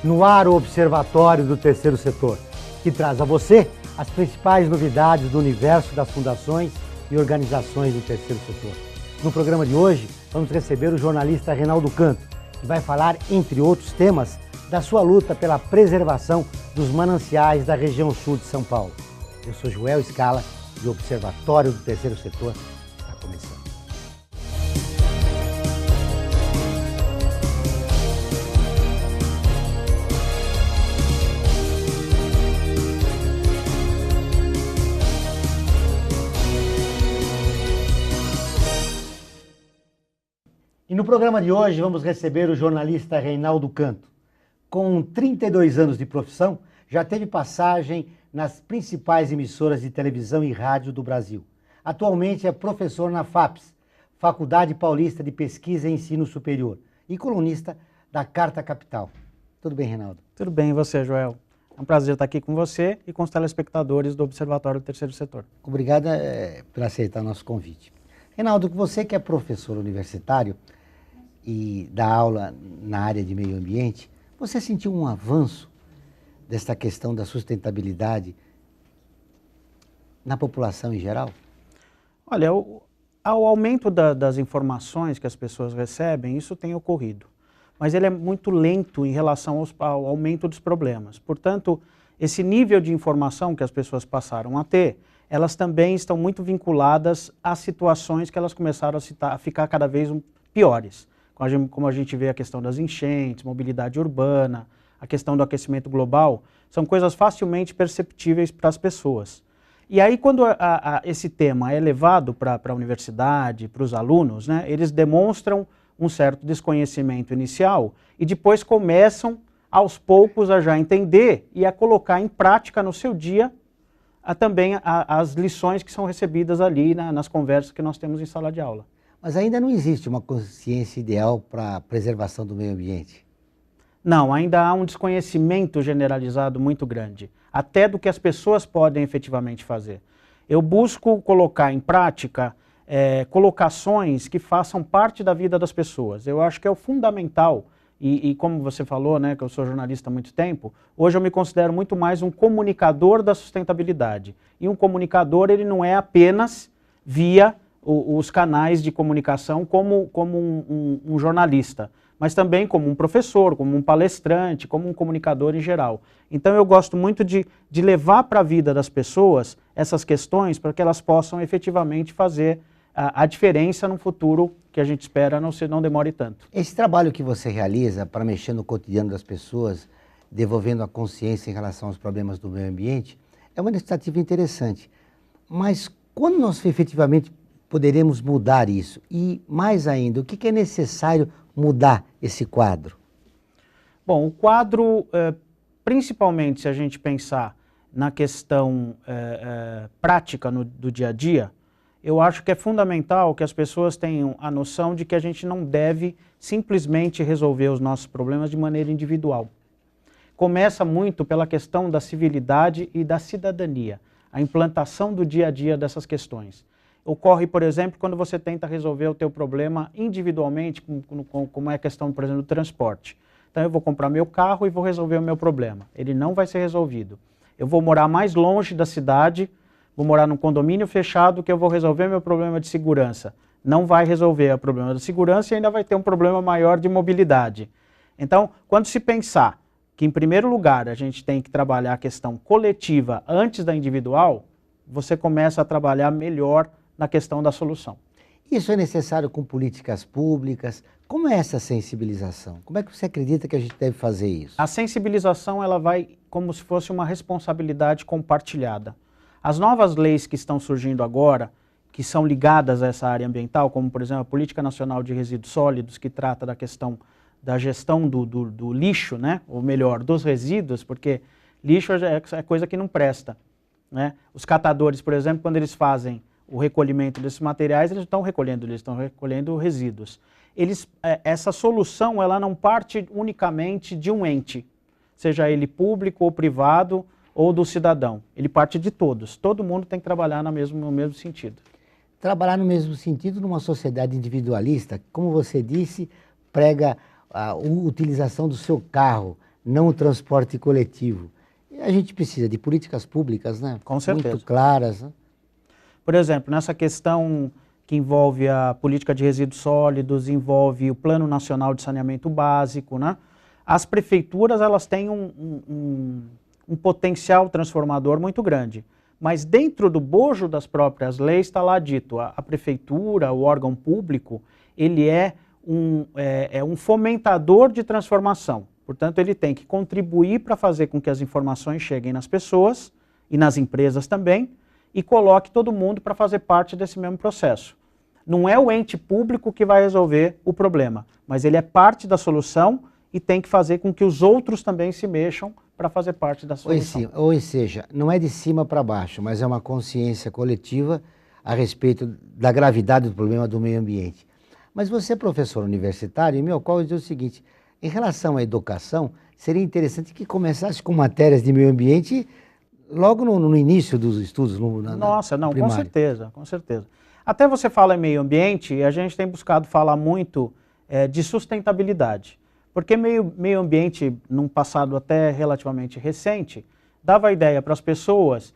No ar, o Observatório do Terceiro Setor, que traz a você as principais novidades do universo das fundações e organizações do terceiro setor. No programa de hoje, vamos receber o jornalista Reinaldo Canto, que vai falar, entre outros temas, da sua luta pela preservação dos mananciais da região sul de São Paulo. Eu sou Joel Scala e o Observatório do Terceiro Setor está começando. E no programa de hoje vamos receber o jornalista Reinaldo Canto. Com 32 anos de profissão, já teve passagem nas principais emissoras de televisão e rádio do Brasil. Atualmente é professor na FAPES, Faculdade Paulista de Pesquisa e Ensino Superior, e colunista da Carta Capital. Tudo bem, Reinaldo? Tudo bem, e você, Joel? É um prazer estar aqui com você e com os telespectadores do Observatório do Terceiro Setor. Obrigado por aceitar nosso convite. Reinaldo, você que é professor universitário e dá aula na área de meio ambiente, você sentiu um avanço desta questão da sustentabilidade na população em geral? Olha, ao aumento das informações que as pessoas recebem, isso tem ocorrido. Mas ele é muito lento em relação ao aumento dos problemas. Portanto, esse nível de informação que as pessoas passaram a ter, elas também estão muito vinculadas às situações que elas começaram a ficar cada vez piores. Como a gente vê a questão das enchentes, mobilidade urbana, a questão do aquecimento global, são coisas facilmente perceptíveis para as pessoas. E aí, quando esse tema é levado para a universidade, para os alunos, né, eles demonstram um certo desconhecimento inicial e depois começam, aos poucos, a já entender e a colocar em prática no seu dia também as lições que são recebidas ali nas conversas que nós temos em sala de aula. Mas ainda não existe uma consciência ideal para a preservação do meio ambiente? Não, ainda há um desconhecimento generalizado muito grande, até do que as pessoas podem efetivamente fazer. Eu busco colocar em prática colocações que façam parte da vida das pessoas. Eu acho que é o fundamental, e como você falou, né, que eu sou jornalista há muito tempo, hoje eu me considero muito mais um comunicador da sustentabilidade. E um comunicador, ele não é apenas via os canais de comunicação como um jornalista, mas também como um professor, como um palestrante, como um comunicador em geral. Então eu gosto muito de levar para a vida das pessoas essas questões para que elas possam efetivamente fazer a diferença no futuro que a gente espera não demore tanto. Esse trabalho que você realiza para mexer no cotidiano das pessoas, devolvendo a consciência em relação aos problemas do meio ambiente, é uma iniciativa interessante. Mas quando nós efetivamente poderemos mudar isso? E, mais ainda, o que é necessário mudar esse quadro? Bom, o quadro, principalmente se a gente pensar na questão prática do dia a dia, eu acho que é fundamental que as pessoas tenham a noção de que a gente não deve simplesmente resolver os nossos problemas de maneira individual. Começa muito pela questão da civilidade e da cidadania, a implantação do dia a dia dessas questões. Ocorre, por exemplo, quando você tenta resolver o teu problema individualmente, como é a questão, por exemplo, do transporte. Então eu vou comprar meu carro e vou resolver o meu problema. Ele não vai ser resolvido. Eu vou morar mais longe da cidade, vou morar num condomínio fechado que eu vou resolver meu problema de segurança. Não vai resolver o problema da segurança e ainda vai ter um problema maior de mobilidade. Então, quando se pensar que, em primeiro lugar, a gente tem que trabalhar a questão coletiva antes da individual, você começa a trabalhar melhor na questão da solução. Isso é necessário com políticas públicas? Como é essa sensibilização? Como é que você acredita que a gente deve fazer isso? A sensibilização, ela vai como se fosse uma responsabilidade compartilhada. As novas leis que estão surgindo agora, que são ligadas a essa área ambiental, como por exemplo a Política Nacional de Resíduos Sólidos, que trata da questão da gestão do lixo, né? Ou melhor, dos resíduos, porque lixo é coisa que não presta, né? Os catadores, por exemplo, quando eles fazem o recolhimento desses materiais, eles estão recolhendo resíduos. Essa solução, ela não parte unicamente de um ente, seja ele público ou privado ou do cidadão. Ele parte de todos. Todo mundo tem que trabalhar no mesmo sentido. Trabalhar no mesmo sentido numa sociedade individualista, como você disse, prega a utilização do seu carro não o transporte coletivo. E a gente precisa de políticas públicas, né? Com certeza. Muito claras, né? Por exemplo, nessa questão que envolve a política de resíduos sólidos, envolve o Plano Nacional de Saneamento Básico, né? As prefeituras, elas têm um potencial transformador muito grande. Mas dentro do bojo das próprias leis está lá dito, a prefeitura, o órgão público, ele é um fomentador de transformação. Portanto, ele tem que contribuir para fazer com que as informações cheguem nas pessoas e nas empresas também, e coloque todo mundo para fazer parte desse mesmo processo. Não é o ente público que vai resolver o problema, mas ele é parte da solução e tem que fazer com que os outros também se mexam para fazer parte da solução. Ou seja, não é de cima para baixo, mas é uma consciência coletiva a respeito da gravidade do problema do meio ambiente. Mas você é professor universitário, e meu qual diz o seguinte, em relação à educação, seria interessante que começasse com matérias de meio ambiente logo no início dos estudos. Nossa, não, com certeza, com certeza. Até você fala em meio ambiente, e a gente tem buscado falar muito de sustentabilidade. Porque meio ambiente, num passado até relativamente recente, dava a ideia para as pessoas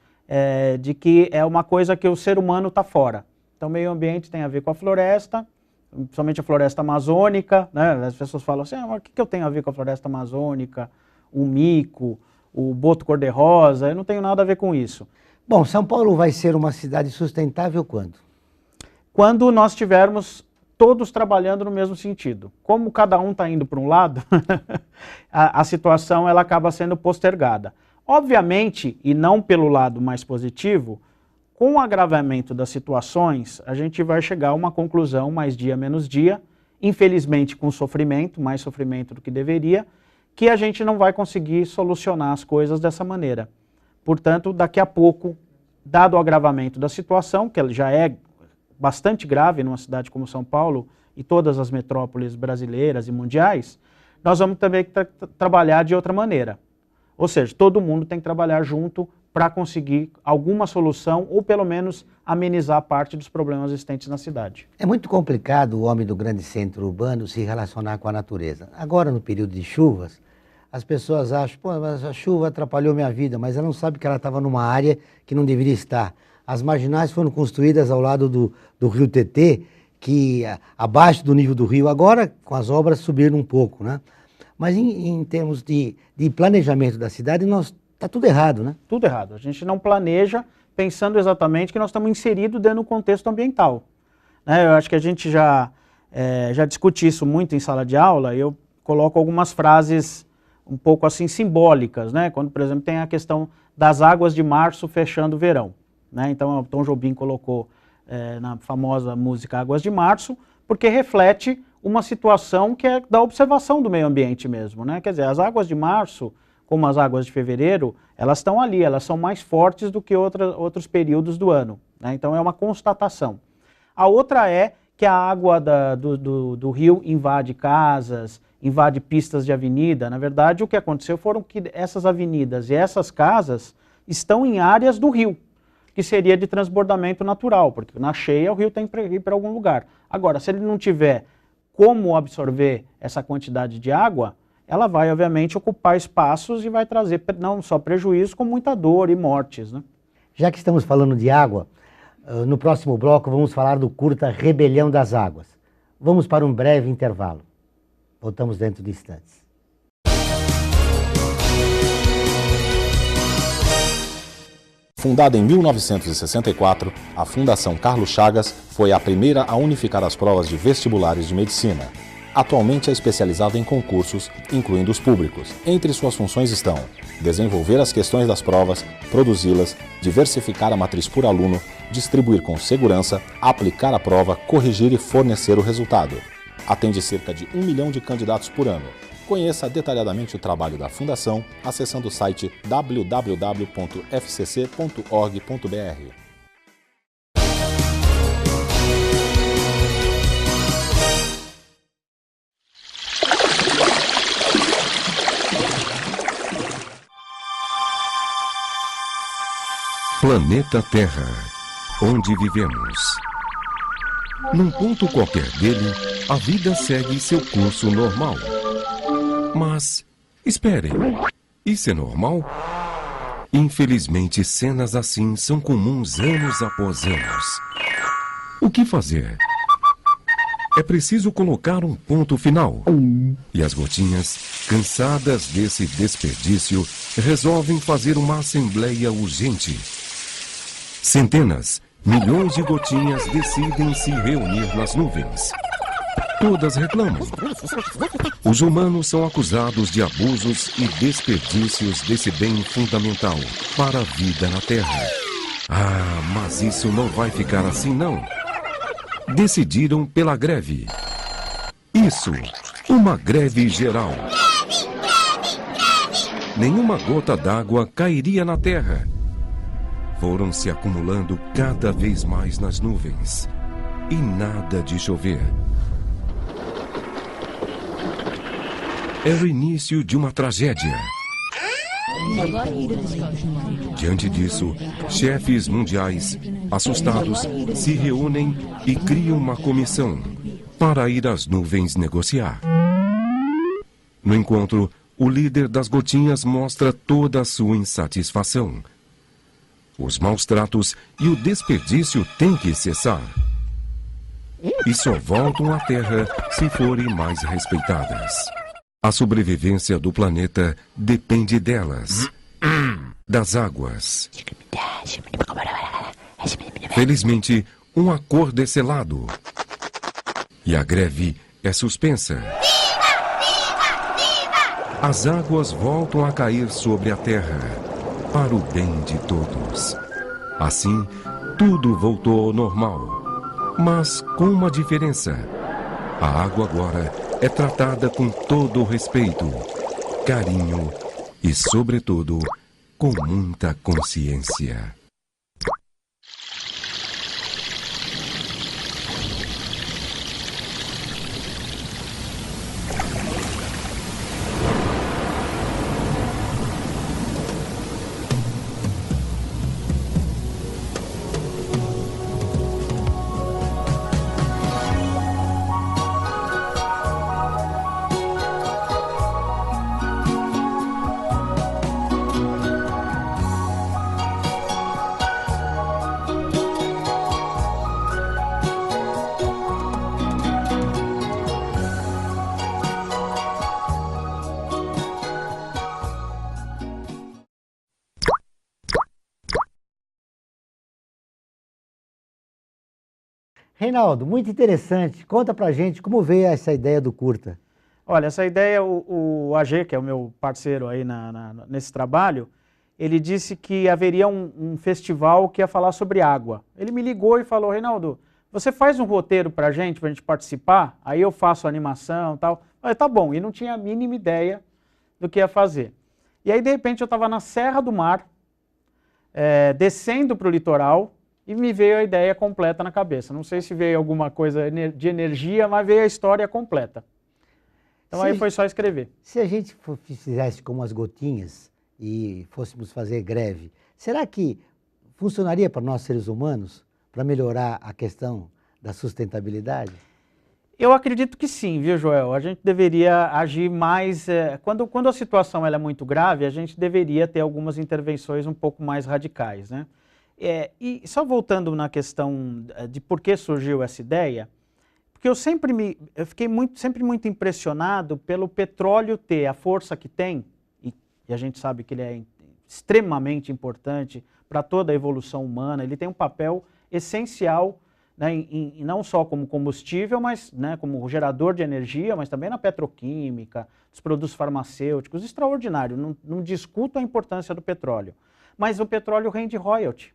de que é uma coisa que o ser humano está fora. Então, meio ambiente tem a ver com a floresta, principalmente a floresta amazônica, né? As pessoas falam assim, mas o que eu tenho a ver com a floresta amazônica, o mico, o boto cor-de-rosa? Eu não tenho nada a ver com isso. Bom, São Paulo vai ser uma cidade sustentável quando? Quando nós tivermos todos trabalhando no mesmo sentido. Como cada um está indo para um lado, a situação ela acaba sendo postergada. Obviamente, e não pelo lado mais positivo, com o agravamento das situações, a gente vai chegar a uma conclusão mais dia menos dia, infelizmente com sofrimento, mais sofrimento do que deveria, que a gente não vai conseguir solucionar as coisas dessa maneira. Portanto, daqui a pouco, dado o agravamento da situação, que já é bastante grave numa cidade como São Paulo e todas as metrópoles brasileiras e mundiais, nós vamos também trabalhar de outra maneira. Ou seja, todo mundo tem que trabalhar junto para conseguir alguma solução ou pelo menos amenizar parte dos problemas existentes na cidade. É muito complicado o homem do grande centro urbano se relacionar com a natureza. Agora, no período de chuvas, as pessoas acham, pô, mas a chuva atrapalhou minha vida, mas ela não sabe que ela estava numa área que não deveria estar. As marginais foram construídas ao lado do rio Tietê, que abaixo do nível do rio, agora com as obras subiram um pouco, né? Mas em termos de planejamento da cidade, está tudo errado, né? Tudo errado. A gente não planeja pensando exatamente que nós estamos inseridos dentro do contexto ambiental. Eu acho que a gente já discute isso muito em sala de aula, e eu coloco algumas frases um pouco assim simbólicas, né? Quando, por exemplo, tem a questão das águas de março fechando o verão. Então, o Tom Jobim colocou na famosa música Águas de Março, porque reflete uma situação que é da observação do meio ambiente mesmo, né? Quer dizer, as águas de março, como as águas de fevereiro, elas estão ali, elas são mais fortes do que outros períodos do ano, né? Então, é uma constatação. A outra é que a água do rio invade casas, invade pistas de avenida. Na verdade, o que aconteceu foram que essas avenidas e essas casas estão em áreas do rio, que seria de transbordamento natural, porque na cheia o rio tem que ir para algum lugar. Agora, se ele não tiver como absorver essa quantidade de água, ela vai, obviamente, ocupar espaços e vai trazer não só prejuízo, como muita dor e mortes, né? Já que estamos falando de água, no próximo bloco vamos falar do curta Rebelião das Águas. Vamos para um breve intervalo. Voltamos dentro de instantes. Fundada em 1964, a Fundação Carlos Chagas foi a primeira a unificar as provas de vestibulares de medicina. Atualmente é especializada em concursos, incluindo os públicos. Entre suas funções estão desenvolver as questões das provas, produzi-las, diversificar a matriz por aluno, distribuir com segurança, aplicar a prova, corrigir e fornecer o resultado. Atende cerca de 1 milhão de candidatos por ano. Conheça detalhadamente o trabalho da Fundação acessando o site www.fcc.org.br. Planeta Terra, onde vivemos. Num ponto qualquer dele, a vida segue seu curso normal. Mas Esperem, isso é normal? Infelizmente, cenas assim são comuns anos após anos. O que fazer? É preciso colocar um ponto final. E as gotinhas, cansadas desse desperdício, resolvem fazer uma assembleia urgente. Centenas, milhões de gotinhas decidem se reunir nas nuvens. Todas reclamam. Os humanos são acusados de abusos e desperdícios desse bem fundamental para a vida na Terra. Ah, mas isso não vai ficar assim, não. Decidiram pela greve. Isso, uma greve geral. Nenhuma gota d'água cairia na terra. Foram se acumulando cada vez mais nas nuvens. E nada de chover. Era o início de uma tragédia. Diante disso, chefes mundiais, assustados, se reúnem e criam uma comissão para ir às nuvens negociar. No encontro, o líder das gotinhas mostra toda a sua insatisfação. Os maus tratos e o desperdício têm que cessar. E só voltam à Terra se forem mais respeitadas. A sobrevivência do planeta depende delas, das águas. Felizmente, um acordo é selado. E a greve é suspensa. As águas voltam a cair sobre a terra, para o bem de todos. Assim, tudo voltou ao normal. Mas com uma diferença. A água agora é tratada com todo o respeito, carinho e, sobretudo, com muita consciência. Reinaldo, muito interessante. Conta pra gente como veio essa ideia do curta. Olha, essa ideia, o AG, que é o meu parceiro aí nesse trabalho, ele disse que haveria um festival que ia falar sobre água. Ele me ligou e falou: Reinaldo, você faz um roteiro pra gente participar? Aí eu faço a animação e tal. Eu falei, tá bom, e não tinha a mínima ideia do que ia fazer. E aí, de repente, eu estava na Serra do Mar, descendo para o litoral, e me veio a ideia completa na cabeça. Não sei se veio alguma coisa de energia, mas veio a história completa. Então aí foi só escrever. Se a gente fizesse como as gotinhas e fôssemos fazer greve, será que funcionaria para nós seres humanos, para melhorar a questão da sustentabilidade? Eu acredito que sim, viu, Joel? A gente deveria agir mais... Quando a situação ela é muito grave, a gente deveria ter algumas intervenções um pouco mais radicais, né? E só voltando na questão de por que surgiu essa ideia, porque eu fiquei sempre muito impressionado pelo petróleo ter a força que tem, e a gente sabe que ele é extremamente importante para toda a evolução humana, ele tem um papel essencial, né, não só como combustível, mas, né, como gerador de energia, mas também na petroquímica, dos produtos farmacêuticos, extraordinário, não discuto a importância do petróleo. Mas o petróleo rende royalty.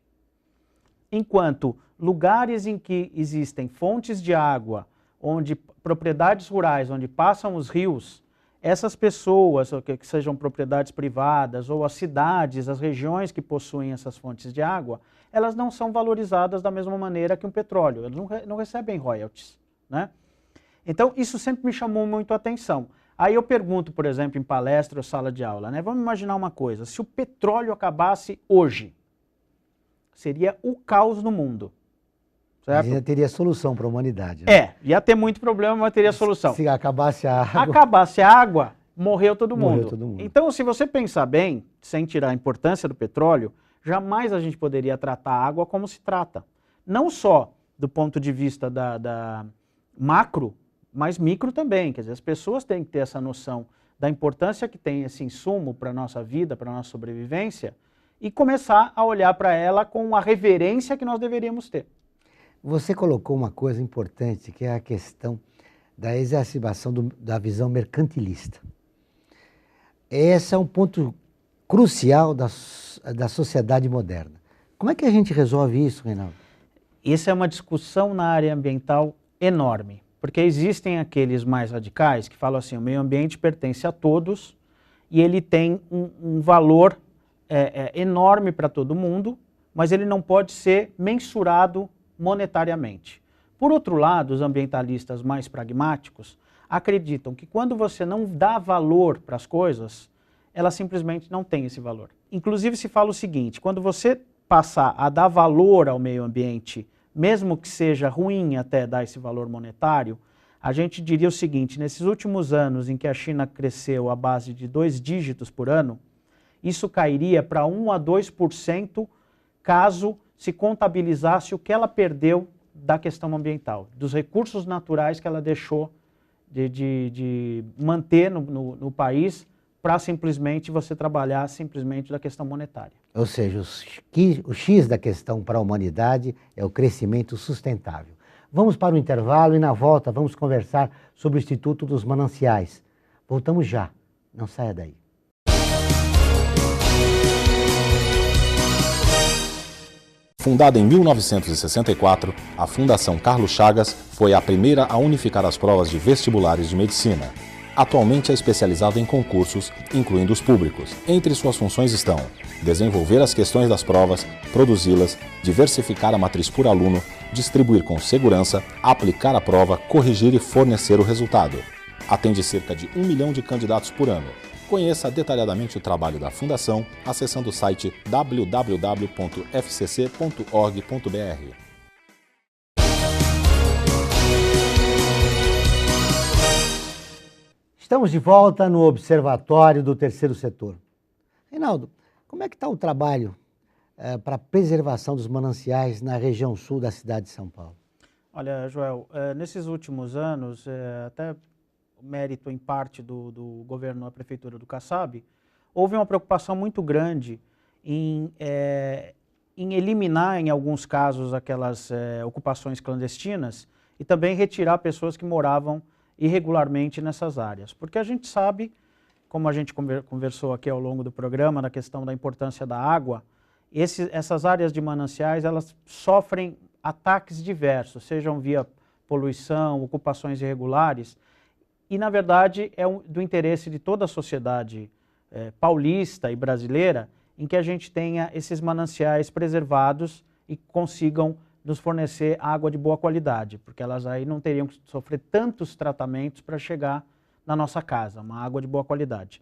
Enquanto lugares em que existem fontes de água, onde propriedades rurais, onde passam os rios, essas pessoas, que sejam propriedades privadas, ou as cidades, as regiões que possuem essas fontes de água, elas não são valorizadas da mesma maneira que um petróleo, eles não recebem royalties, né? Então, isso sempre me chamou muito a atenção. Aí eu pergunto, por exemplo, em palestra ou sala de aula, né? Vamos imaginar uma coisa, se o petróleo acabasse hoje, seria o caos no mundo. Certo? Mas ainda teria solução para a humanidade. Né? Ia ter muito problema, mas teria solução. Se acabasse a água... Acabasse a água, morreu todo mundo. Morreu todo mundo. Então, se você pensar bem, sem tirar a importância do petróleo, jamais a gente poderia tratar a água como se trata. Não só do ponto de vista da macro, mas micro também. Quer dizer, as pessoas têm que ter essa noção da importância que tem esse insumo para a nossa vida, para a nossa sobrevivência, e começar a olhar para ela com a reverência que nós deveríamos ter. Você colocou uma coisa importante, que é a questão da exacerbação da visão mercantilista. Esse é um ponto crucial da sociedade moderna. Como é que a gente resolve isso, Reinaldo? Essa é uma discussão na área ambiental enorme, porque existem aqueles mais radicais que falam assim, o meio ambiente pertence a todos e ele tem um valor enorme para todo mundo, mas ele não pode ser mensurado monetariamente. Por outro lado, os ambientalistas mais pragmáticos acreditam que quando você não dá valor para as coisas, elas simplesmente não têm esse valor. Inclusive se fala o seguinte, quando você passar a dar valor ao meio ambiente, mesmo que seja ruim até dar esse valor monetário, a gente diria o seguinte, nesses últimos anos em que a China cresceu à base de 2 dígitos por ano, isso cairia para 1 a 2% caso se contabilizasse o que ela perdeu da questão ambiental, dos recursos naturais que ela deixou de manter no país para simplesmente você trabalhar simplesmente da questão monetária. Ou seja, o X da questão para a humanidade é o crescimento sustentável. Vamos para o intervalo e na volta vamos conversar sobre o Instituto dos Mananciais. Voltamos já, não saia daí. Fundada em 1964, a Fundação Carlos Chagas foi a primeira a unificar as provas de vestibulares de medicina. Atualmente é especializada em concursos, incluindo os públicos. Entre suas funções estão desenvolver as questões das provas, produzi-las, diversificar a matriz por aluno, distribuir com segurança, aplicar a prova, corrigir e fornecer o resultado. Atende cerca de 1 milhão de candidatos por ano. Conheça detalhadamente o trabalho da Fundação acessando o site www.fcc.org.br. Estamos de volta no Observatório do Terceiro Setor. Reinaldo, como é que está o trabalho para a preservação dos mananciais na região sul da cidade de São Paulo? Olha, Joel, nesses últimos anos, até mérito em parte do governo da prefeitura do Kassab, houve uma preocupação muito grande em eliminar, em alguns casos, aquelas ocupações clandestinas e também retirar pessoas que moravam irregularmente nessas áreas. Porque a gente sabe, como a gente conversou aqui ao longo do programa, na questão da importância da água, essas áreas de mananciais, elas sofrem ataques diversos, sejam via poluição, ocupações irregulares, e, na verdade, é do interesse de toda a sociedade paulista e brasileira em que a gente tenha esses mananciais preservados e consigam nos fornecer água de boa qualidade, porque elas aí não teriam que sofrer tantos tratamentos para chegar na nossa casa, uma água de boa qualidade.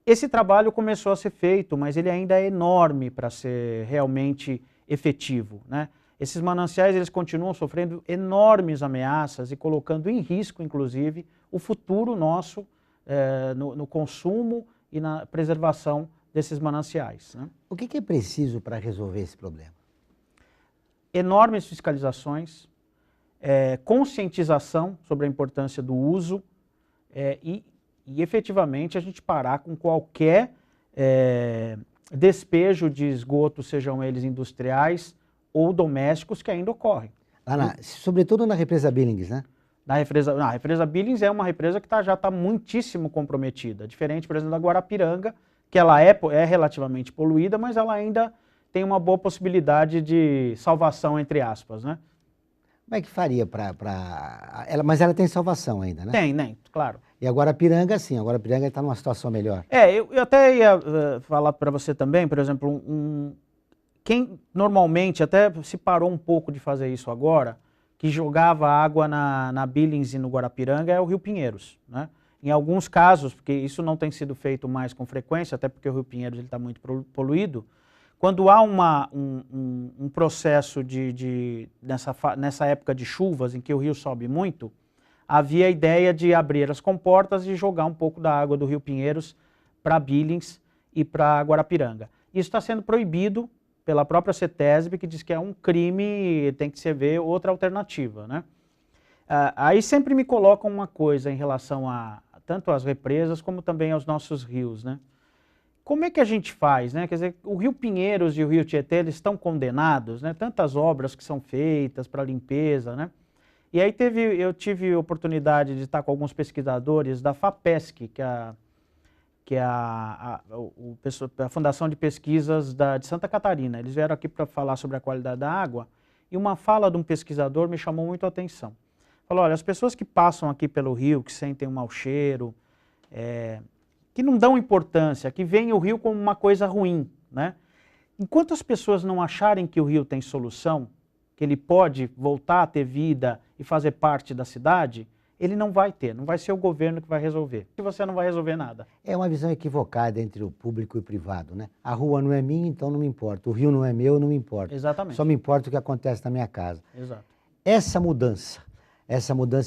Esse trabalho começou a ser feito, mas ele ainda é enorme para ser realmente efetivo, né? Esses mananciais, eles continuam sofrendo enormes ameaças e colocando em risco, inclusive, o futuro nosso no consumo e na preservação desses mananciais, né? O que é preciso para resolver esse problema? Enormes fiscalizações, conscientização sobre a importância do uso e efetivamente a gente parar com qualquer despejo de esgotos, sejam eles industriais ou domésticos, que ainda ocorrem. Sobretudo na represa Billings, né? A represa Billings é uma represa que já está muitíssimo comprometida, diferente, por exemplo, da Guarapiranga, que ela é relativamente poluída, mas ela ainda tem uma boa possibilidade de salvação, entre aspas, né? Como é que faria mas ela tem salvação ainda, né? Tem, claro. E a Guarapiranga, sim, a Guarapiranga está numa situação melhor. Eu até ia falar para você também, por exemplo, quem normalmente até se parou um pouco de fazer isso agora, que jogava água na Billings e no Guarapiranga, é o Rio Pinheiros, né? Em alguns casos, porque isso não tem sido feito mais com frequência, até porque o Rio Pinheiros está muito poluído, quando há um processo nessa época de chuvas, em que o rio sobe muito, havia a ideia de abrir as comportas e jogar um pouco da água do Rio Pinheiros para Billings e para Guarapiranga. Isso está sendo proibido pela própria CETESB, que diz que é um crime, tem que se ver outra alternativa, né? Aí sempre me colocam uma coisa em relação a tanto às represas como também aos nossos rios, né? Como é que a gente faz, né? Quer dizer, o Rio Pinheiros e o Rio Tietê, eles estão condenados, né? Tantas obras que são feitas para limpeza, né? E aí eu tive oportunidade de estar com alguns pesquisadores da FAPESC, que é a Fundação de Pesquisas de Santa Catarina. Eles vieram aqui para falar sobre a qualidade da água e uma fala de um pesquisador me chamou muito a atenção. Falou, olha, as pessoas que passam aqui pelo rio, que sentem um mau cheiro, que não dão importância, que veem o rio como uma coisa ruim, né? Enquanto as pessoas não acharem que o rio tem solução, que ele pode voltar a ter vida e fazer parte da cidade, ele não vai ter, não vai ser o governo que vai resolver. E você não vai resolver nada. É uma visão equivocada entre o público e o privado, né? A rua não é minha, então não me importa. O rio não é meu, não me importa. Exatamente. Só me importa o que acontece na minha casa. Exato. Essa mudança é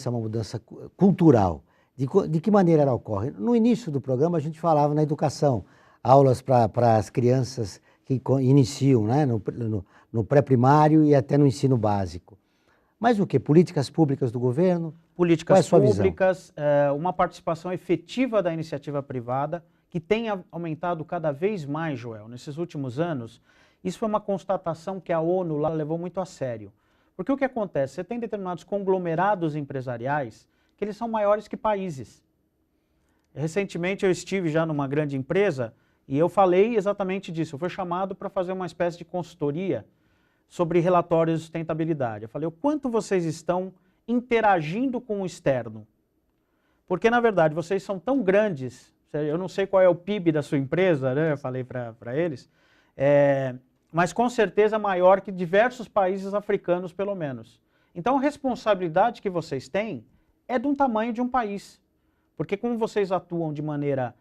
uma mudança cultural. De que maneira ela ocorre? No início do programa a gente falava na educação, aulas para as crianças que iniciam, né? No pré-primário e até no ensino básico. Mas o que? Políticas públicas do governo? Políticas públicas, uma participação efetiva da iniciativa privada, que tem aumentado cada vez mais, Joel, nesses últimos anos. Isso foi uma constatação que a ONU lá levou muito a sério. Porque o que acontece? Você tem determinados conglomerados empresariais que eles são maiores que países. Recentemente eu estive já numa grande empresa e eu falei exatamente disso. Eu fui chamado para fazer uma espécie de consultoria sobre relatórios de sustentabilidade. Eu falei, o quanto vocês estão interagindo com o externo? Porque, na verdade, vocês são tão grandes, eu não sei qual é o PIB da sua empresa, né? Eu falei para eles, mas com certeza maior que diversos países africanos, pelo menos. Então, a responsabilidade que vocês têm é de um tamanho de um país. Porque como vocês atuam de maneira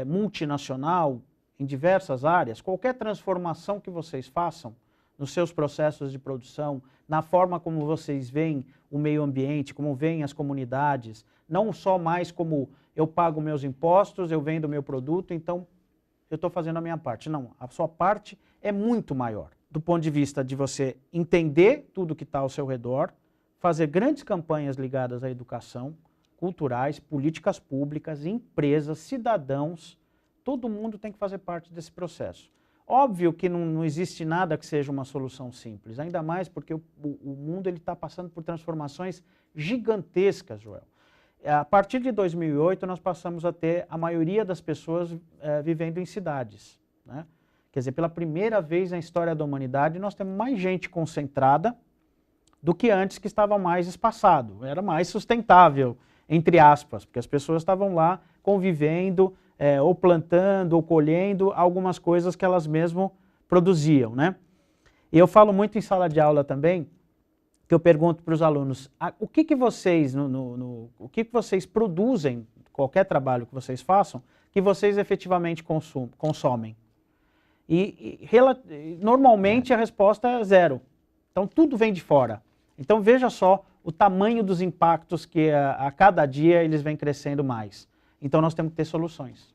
multinacional, em diversas áreas, qualquer transformação que vocês façam nos seus processos de produção, na forma como vocês veem o meio ambiente, como veem as comunidades, não só mais como eu pago meus impostos, eu vendo meu produto, então eu estou fazendo a minha parte. Não, a sua parte é muito maior. Do ponto de vista de você entender tudo que está ao seu redor, fazer grandes campanhas ligadas à educação, culturais, políticas públicas, empresas, cidadãos, todo mundo tem que fazer parte desse processo. Óbvio que não existe nada que seja uma solução simples, ainda mais porque o mundo está passando por transformações gigantescas, Joel. A partir de 2008, nós passamos a ter a maioria das pessoas vivendo em cidades, né? Quer dizer, pela primeira vez na história da humanidade, nós temos mais gente concentrada do que antes, que estava mais espaçado, era mais sustentável, entre aspas, porque as pessoas estavam lá convivendo, ou plantando, ou colhendo algumas coisas que elas mesmas produziam, né? E eu falo muito em sala de aula também, que eu pergunto para os alunos, o que vocês, o que vocês produzem, qualquer trabalho que vocês façam, que vocês efetivamente consomem? E normalmente a resposta é zero. Então tudo vem de fora. Então veja só o tamanho dos impactos que a cada dia eles vêm crescendo mais. Então nós temos que ter soluções.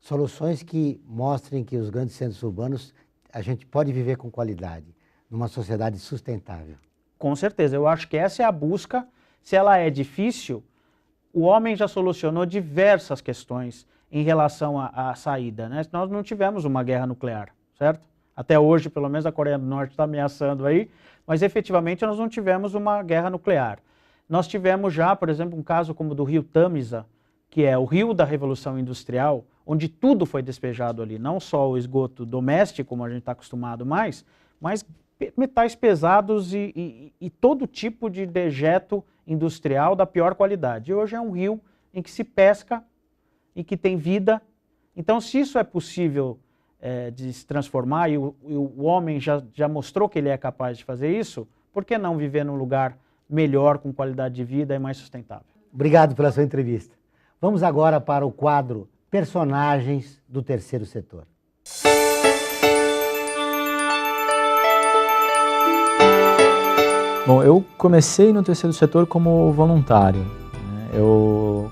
Soluções que mostrem que os grandes centros urbanos, a gente pode viver com qualidade, numa sociedade sustentável. Com certeza, eu acho que essa é a busca. Se ela é difícil, o homem já solucionou diversas questões em relação à saída, né? Nós não tivemos uma guerra nuclear, certo? Até hoje, pelo menos a Coreia do Norte está ameaçando aí, mas efetivamente nós não tivemos uma guerra nuclear. Nós tivemos já, por exemplo, um caso como o do rio Tamisa, que é o rio da Revolução Industrial, onde tudo foi despejado ali, não só o esgoto doméstico, como a gente está acostumado mais, mas metais pesados e todo tipo de dejeto industrial da pior qualidade. E hoje é um rio em que se pesca e que tem vida. Então, se isso é possível de se transformar, e o homem já mostrou que ele é capaz de fazer isso, por que não viver num lugar melhor, com qualidade de vida e mais sustentável? Obrigado pela sua entrevista. Vamos agora para o quadro Personagens do Terceiro Setor. Bom, eu comecei no terceiro setor como voluntário, né? Eu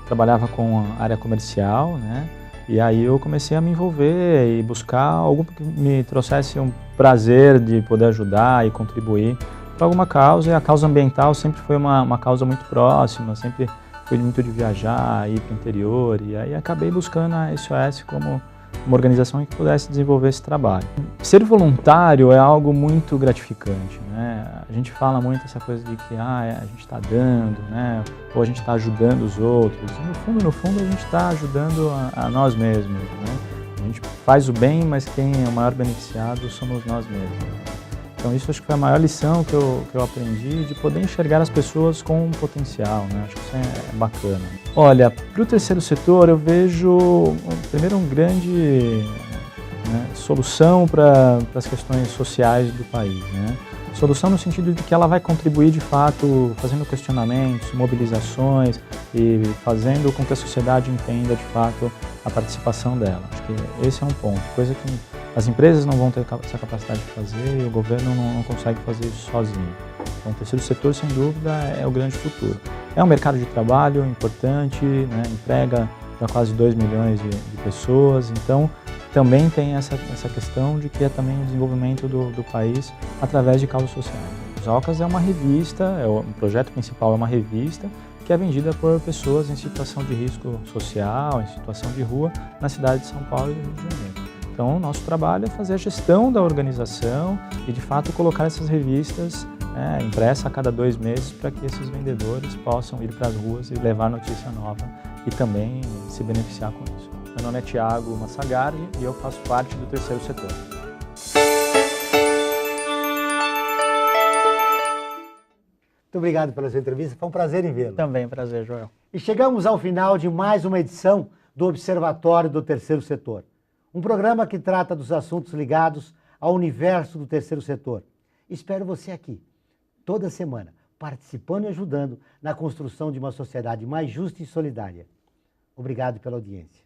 trabalhava com a área comercial, né? E aí eu comecei a me envolver e buscar algo que me trouxesse um prazer de poder ajudar e contribuir para alguma causa. E a causa ambiental sempre foi uma causa muito próxima, sempre fui muito de viajar, ir para o interior. E aí acabei buscando a SOS como uma organização que pudesse desenvolver esse trabalho. Ser voluntário é algo muito gratificante, né? A gente fala muito essa coisa de que a gente está dando, né? Ou a gente está ajudando os outros. E no fundo, a gente está ajudando a nós mesmos, né? A gente faz o bem, mas quem é o maior beneficiado somos nós mesmos. Então isso acho que foi a maior lição que eu aprendi, de poder enxergar as pessoas com um potencial, né? Acho que isso é bacana. Olha, para o terceiro setor eu vejo, primeiro, uma grande solução para as questões sociais do país, né? Solução no sentido de que ela vai contribuir de fato, fazendo questionamentos, mobilizações e fazendo com que a sociedade entenda de fato a participação dela. Acho que esse é um ponto, coisa que as empresas não vão ter essa capacidade de fazer e o governo não consegue fazer isso sozinho. Então o terceiro setor, sem dúvida, é o grande futuro. É um mercado de trabalho importante, né? Emprega para quase 2 milhões de pessoas, então também tem essa questão de que é também o desenvolvimento do país através de causas sociais. Os Alcas é uma revista, o projeto principal é uma revista que é vendida por pessoas em situação de risco social, em situação de rua, na cidade de São Paulo e do Rio de Janeiro. Então o nosso trabalho é fazer a gestão da organização e de fato colocar essas revistas impressas a cada 2 meses para que esses vendedores possam ir para as ruas e levar notícia nova e também se beneficiar com isso. Meu nome é Thiago Massagardi e eu faço parte do terceiro setor. Muito obrigado pela sua entrevista, foi um prazer em vê-lo. Também prazer, Joel. E chegamos ao final de mais uma edição do Observatório do Terceiro Setor. Um programa que trata dos assuntos ligados ao universo do terceiro setor. Espero você aqui, toda semana, participando e ajudando na construção de uma sociedade mais justa e solidária. Obrigado pela audiência.